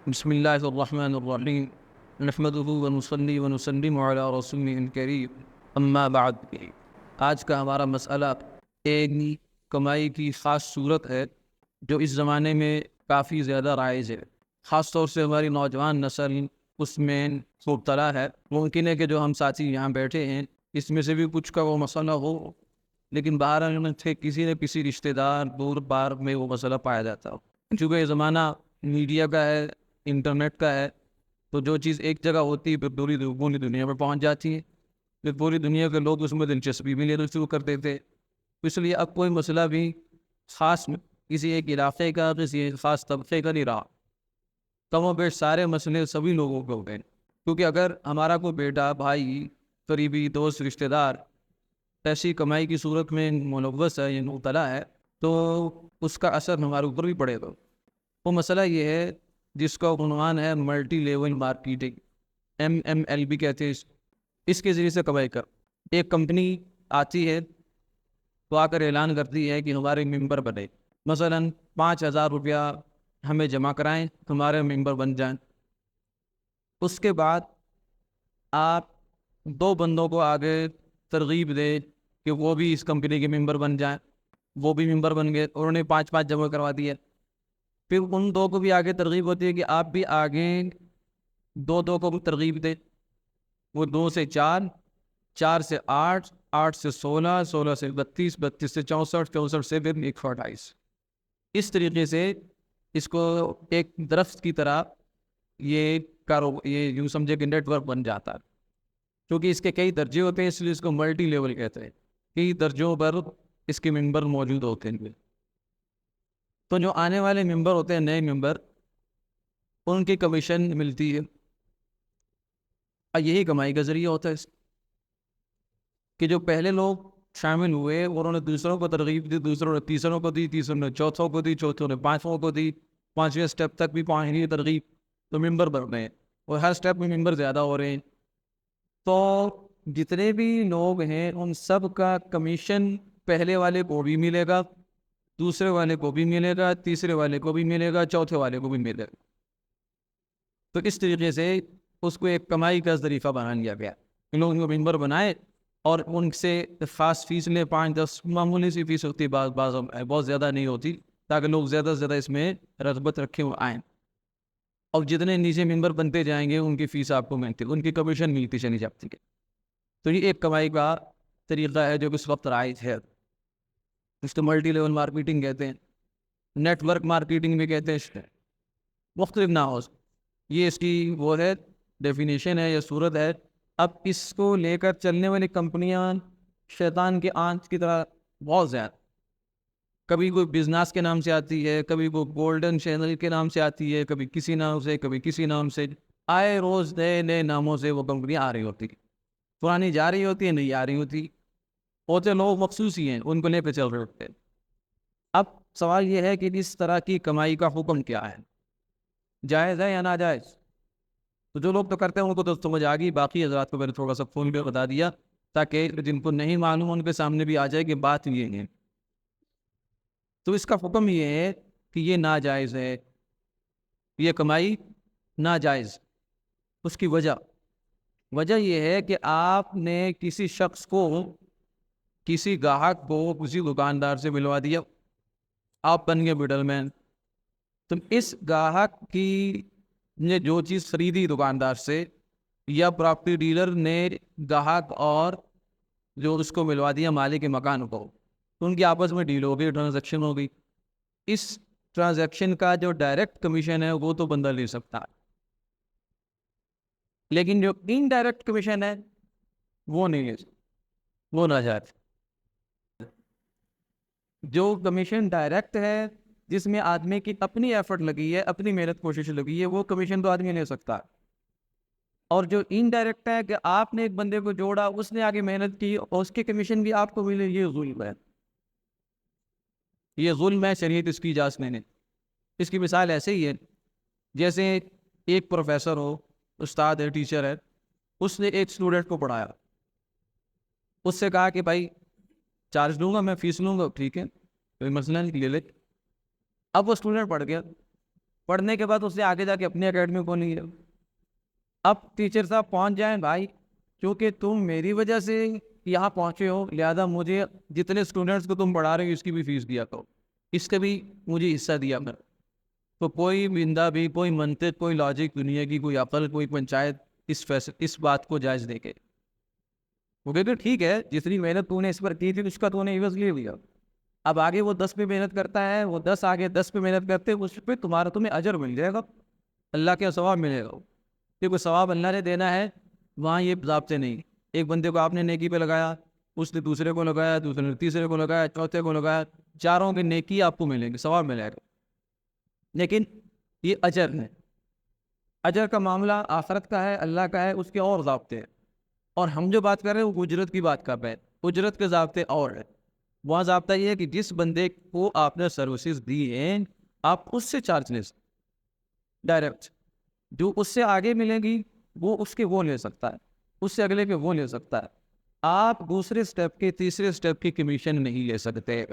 بسم اللہ الرحمن الرحیم نحمدہ ونصلی ونسلم علی رسولہ الکریم اما بعد۔ آج کا ہمارا مسئلہ ایک کمائی کی خاص صورت ہے جو اس زمانے میں کافی زیادہ رائج ہے، خاص طور سے ہماری نوجوان نسل اس میں مبتلا ہے۔ ممکن ہے کہ جو ہم ساتھی یہاں بیٹھے ہیں اس میں سے بھی کچھ کا وہ مسئلہ ہو، لیکن باہر سے کسی نہ کسی رشتہ دار دور بار میں وہ مسئلہ پایا جاتا ہو۔ چونکہ یہ زمانہ میڈیا کا ہے، انٹرنیٹ کا ہے، تو جو چیز ایک جگہ ہوتی ہے پھر پوری دنیا میں پہنچ جاتی ہے، پھر پوری دنیا کے لوگ اس میں دلچسپی بھی لینا شروع کر دیتے۔ اس لیے اب کوئی مسئلہ بھی خاص کسی ایک علاقے کا، کسی ایک خاص طبقے کا نہیں رہا، کم و بیش سارے مسئلے سبھی لوگوں کے ہو گئے۔ کیونکہ اگر ہمارا کوئی بیٹا، بھائی، قریبی دوست، رشتہ دار ایسی کمائی کی صورت میں ملوث ہے یا مبتلا ہے تو اس کا اثر ہمارے اوپر بھی پڑے گا۔ وہ مسئلہ یہ ہے جس کا عنوان ہے ملٹی لیول مارکیٹنگ، MMLB کہتے ہیں۔ اس کے ذریعے سے کمائی کر ایک کمپنی آتی ہے تو آ کر اعلان کرتی ہے کہ ہمارے ممبر بنے، مثلا 5,000 روپیہ ہمیں جمع کرائیں، ہمارے ممبر بن جائیں۔ اس کے بعد آپ 2 بندوں کو آگے ترغیب دیں کہ وہ بھی اس کمپنی کے ممبر بن جائیں، وہ بھی ممبر بن گئے، انہوں نے 5 جمع کروا دیے۔ پھر ان 2 کو بھی آگے ترغیب ہوتی ہے کہ آپ بھی آگے 2 کو بھی ترغیب دیں، وہ 2 سے 4، 4 سے 8، 8 سے 16، 16 سے 32، 32 سے 64، 64 سے پھر 128۔ اس طریقے سے اس کو ایک درخت کی طرح یہ یوں سمجھے کہ نیٹ ورک بن جاتا ہے۔ کیونکہ اس کے کئی درجے ہوتے ہیں اس لیے اس کو ملٹی لیول کہتے ہیں، کئی درجوں پر اس کے ممبر موجود ہوتے ہیں۔ تو جو آنے والے ممبر ہوتے ہیں، نئے ممبر، ان کی کمیشن ملتی ہے، اور یہی کمائی کا ذریعہ ہوتا ہے کہ جو پہلے لوگ شامل ہوئے انہوں نے دوسروں کو ترغیب دی، دوسروں نے تیسروں کو دی، تیسروں نے چوتھوں کو دی، چوتھوں نے 5ووں کو دی، 5ویں سٹیپ تک بھی پہنچ ترغیب، تو ممبر بڑھ رہے ہیں اور ہر سٹیپ میں ممبر زیادہ ہو رہے ہیں۔ تو جتنے بھی لوگ ہیں ان سب کا کمیشن پہلے والے کو بھی ملے گا، دوسرے والے کو بھی ملے گا، تیسرے والے کو بھی ملے گا، چوتھے والے کو بھی ملے گا۔ تو اس طریقے سے اس کو ایک کمائی کا ذریعہ بنا لیا گیا۔ ان لوگوں کو ممبر بنائے اور ان سے خاص فیس لیں، 5-10 معمولی سی فیس ہوتی ہے، بعض بہت زیادہ نہیں ہوتی، تاکہ لوگ زیادہ سے زیادہ اس میں رغبت رکھے ہوئے آئیں۔ اور جتنے نیچے ممبر بنتے جائیں گے ان کی فیس آپ کو ملتی، ان کی کمیشن ملتی چلی جاتی ہے۔ تو یہ ایک کمائی کا طریقہ ہے جو اس وقت رائج ہے، اس کو ملٹی لیول مارکیٹنگ کہتے ہیں، نیٹ ورک مارکیٹنگ بھی کہتے ہیں، اس میں مختلف نام ہو، یہ اس کی وہ ہے ڈیفینیشن ہے، یہ صورت ہے۔ اب اس کو لے کر چلنے والی کمپنیاں شیطان کے آنچ کی طرح بہت زیادہ، کبھی کوئی بزنس کے نام سے آتی ہے، کبھی کوئی گولڈن چینل کے نام سے آتی ہے، کبھی کسی نام سے، کبھی کسی نام سے، آئے روز نئے نئے ناموں سے وہ کمپنیاں آ رہی ہوتی، پرانی جا رہی ہوتی ہے، نہیں آ رہی ہوتی، ہوتے لوگ مخصوص ہی ہیں، ان کو لے کے چل رہے ہوتے ہیں۔ اب سوال یہ ہے کہ اس طرح کی کمائی کا حکم کیا ہے، جائز ہے یا ناجائز؟ تو جو لوگ تو کرتے ہیں ان کو تو سمجھ آ گئی، باقی حضرات کو میں نے تھوڑا سا فون پہ بتا دیا تاکہ جن کو نہیں معلوم ان کے سامنے بھی آ جائے کہ بات یہ ہے۔ تو اس کا حکم یہ ہے کہ یہ ناجائز ہے، یہ کمائی ناجائز۔ اس کی وجہ یہ ہے کہ آپ نے کسی شخص کو، کسی گاہک کو کسی دکاندار سے ملوا دیا، آپ بن گئے مڈل مین۔ تو اس گاہک کی نے جو چیز خریدی دکاندار سے، یا پراپرٹی ڈیلر نے گاہک اور جو اس کو ملوا دیا مالک کے مکان کو، تو ان کی آپس میں ڈیل ہو گئی، ٹرانزیکشن ہو گئی۔ اس ٹرانزیکشن کا جو ڈائریکٹ کمیشن ہے وہ تو بندہ لے سکتا ہے، لیکن جو انڈائریکٹ کمیشن ہے وہ نہیں ہے، وہ ناجائز۔ جو کمیشن ڈائریکٹ ہے جس میں آدمی کی اپنی ایفرٹ لگی ہے، اپنی محنت کوشش لگی ہے، وہ کمیشن تو آدمی لے سکتا ہے۔ اور جو انڈائریکٹ ہے کہ آپ نے ایک بندے کو جوڑا، اس نے آگے محنت کی اور اس کی کمیشن بھی آپ کو ملے، یہ ظلم ہے، یہ ظلم ہے، شریعت اس کی اجازت نہیں ہے۔ اس کی مثال ایسے ہی ہے جیسے ایک پروفیسر ہو، استاد ہے، ٹیچر ہے، اس نے ایک اسٹوڈنٹ کو پڑھایا، اس سے کہا کہ بھائی چارج لوں گا، میں فیس لوں گا، ٹھیک ہے، کوئی مسئلہ نہیں، لے لے۔ اب وہ اسٹوڈنٹ پڑھ گیا، پڑھنے کے بعد اس نے آگے جا کے اپنی اکیڈمی کھولی ہے. اب ٹیچر صاحب پہنچ جائیں بھائی, کیونکہ تم میری وجہ سے یہاں پہنچے ہو, لہذا مجھے جتنے اسٹوڈنٹس کو تم پڑھا رہے ہو اس کی بھی فیس دیا کرو, اس کا بھی مجھے حصہ دیا کرو. تو کوئی بندہ بھی, کوئی منطق, کوئی لاجک دنیا کی, کوئی عقل, کوئی پنچایت اس بات کو جائز دے کے وہ کہتے ٹھیک ہے جتنی محنت تو نے اس پر کی تھی اس کا تو نے عوض لے لیا. اب آگے وہ 10 پہ محنت کرتا ہے, وہ 10 آگے 10 پہ محنت کرتے, اس پہ تمہیں اجر مل جائے گا, اللہ کے ثواب ملے گا. کیونکہ ثواب اللہ نے دینا ہے, وہاں یہ ضابطے نہیں. ایک بندے کو آپ نے نیکی پہ لگایا, اس نے دوسرے کو لگایا, دوسرے نے تیسرے کو لگایا, چوتھے کو لگایا, چاروں کی نیکی آپ کو ملیں گے, ثواب ملے گا. لیکن یہ اجر ہے, اجر کا معاملہ آخرت کا ہے, اللہ کا ہے, اس کے اور ضابطے ہیں. اور ہم جو بات کر رہے ہیں وہ اجرت کی بات کر رہے ہیں. اجرت کے ضابطے اور ہیں. وہاں ضابطہ یہ ہے کہ جس بندے کو آپ نے سروسز دی ہیں آپ اس سے چارج لے سکتے ڈائریکٹ. جو اس سے آگے ملے گی وہ اس کے وہ لے سکتا ہے, اس سے اگلے کے وہ لے سکتا ہے. آپ دوسرے سٹیپ کے, تیسرے سٹیپ کی کمیشن نہیں لے سکتے,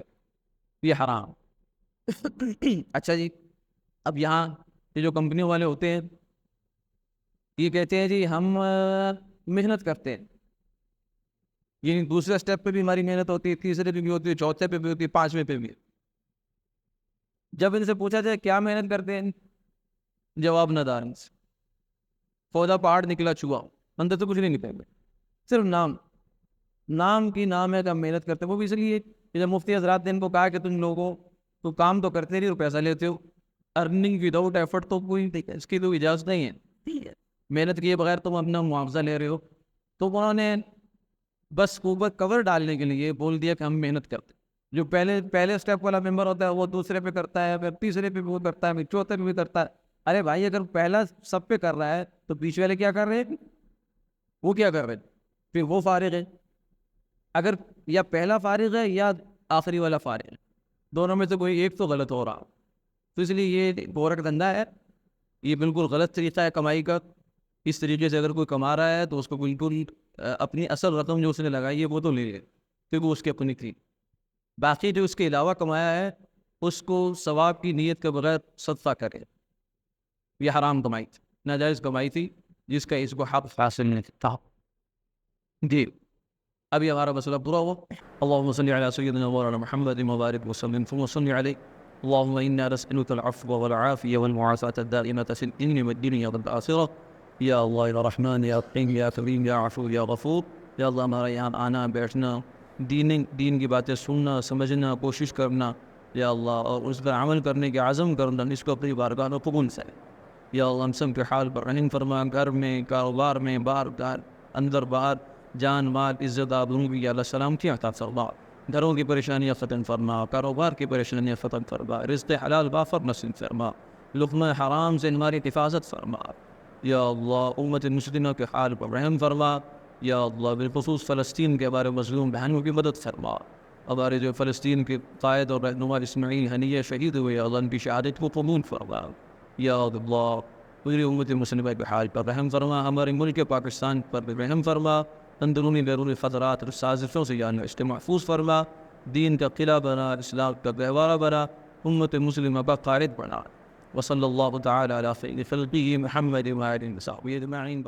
یہ حرام. اچھا جی, اب یہاں یہ جو کمپنی والے ہوتے ہیں یہ کہتے ہیں جی ہم محنت کرتے ہیں, یعنی دوسرے سٹیپ پہ بھی ہماری محنت ہوتی ہے, تیسرے پہ بھی ہوتی ہے, چوتھے پہ بھی ہوتی ہے, پانچویں پہ بھی. جب ان سے پوچھا جائے کیا محنت کرتے ہیں, جواب نہ دار, پودا پہاڑ نکلا چوہا, اندر سے کچھ نہیں نکلے گا, صرف نام کی نام ہے کہ ہم محنت کرتے ہیں. وہ بھی اس لیے کہ جب مفتی حضرات نے ان کو کہا کہ تم لوگوں تو کام تو کرتے نہیں اور پیسہ لیتے ہو, ارننگ وداؤٹ ایفرٹ تو کوئی اس کی تو اجازت نہیں ہے, محنت کیے بغیر تم اپنا معاوضہ لے رہے ہو. تو انہوں نے بس اوپر کور ڈالنے کے لیے بول دیا کہ ہم محنت کرتے ہیں. جو پہلے سٹیپ والا ممبر ہوتا ہے وہ دوسرے پہ کرتا ہے, پھر تیسرے پہ وہ کرتا ہے, پھر چوتھے پہ بھی کرتا ہے. ارے بھائی اگر پہلا سب پہ کر رہا ہے تو بیچ والے کیا کر رہے ہیں, وہ کیا کر رہے ہیں, پھر وہ فارغ ہے. اگر یا پہلا فارغ ہے یا آخری والا فارغ ہے, دونوں میں سے کوئی ایک تو غلط ہو رہا. تو اس لیے یہ گورکھ دھندا ہے, یہ بالکل غلط طریقہ ہے کمائی کا. اس طریقے سے اگر کوئی کما رہا ہے تو اس کو بالکل اپنی اصل رقم جو اس نے لگائی ہے وہ تو لے لے, کیونکہ اس کی اپنی تھی. باقی جو اس کے علاوہ کمایا ہے اس کو ثواب کی نیت کے بغیر صدقہ کرے. یہ حرام کمائی تھی, ناجائز کمائی تھی, جس کا اس کو حق حاصل نہیں تھا. جی ابھی ہمارا مسئلہ پورا ہوا. اللهم صل علی سیدنا مولانا محمد مبارک وسلم ثم صل علیہ. اللهم انا نسألك العفو والعافية والمعافاة الدائمة في الدين والدنيا والآخرة. یا اللہ یا رحمان یا رحیم یا کریم یا عفو یا غفور. یا اللہ ہمارا یہاں آنا بیٹھنا, دین کی باتیں سننا سمجھنا کوشش کرنا یا اللہ, اور اس پر عمل کرنے کے عزم کرنا, اس کو اپنی بارگاہ میں قبول سے. یا اللہ ہم سب کے حال پر رحم فرما, گھر میں, کاروبار میں, باہر, اندر باہر, جان مال عزت آبرو بھی یا اللہ سلامتی عطا فرما. گھروں کی پریشانیاں ختم فرما, کاروبار کی پریشانیاں ختم فرما, رزق حلال وافر نصیب فرما, لقمہ حرام سے ہماری حفاظت فرما. یا اللہ امت مسلمہ کے حال پر رحم فرما. یا اللہ بالخصوص فلسطین کے ہمارے مظلوم بہنوں کی مدد فرما. ہمارے جو فلسطین کے قائد اور رہنما اسماعیل حنیہ شہید ہوئے, اللہ ان کی شہادت کو قبول فرما. یا اللہ پوری امت مسلمہ کے حال پر رحم فرما. ہمارے ملک پاکستان پر بھی رحم فرما. اندرونی بیرونی خطرات اور سازشوں سے یا اللہ اس کو محفوظ فرما. دین کا قلعہ بنا, اسلام کا گہوارہ بنا, امت مسلمہ کا قائد بنا. وصلی اللہ تعالی علی خیر خلقہ محمد وآلہ وصحبہ اجمعین.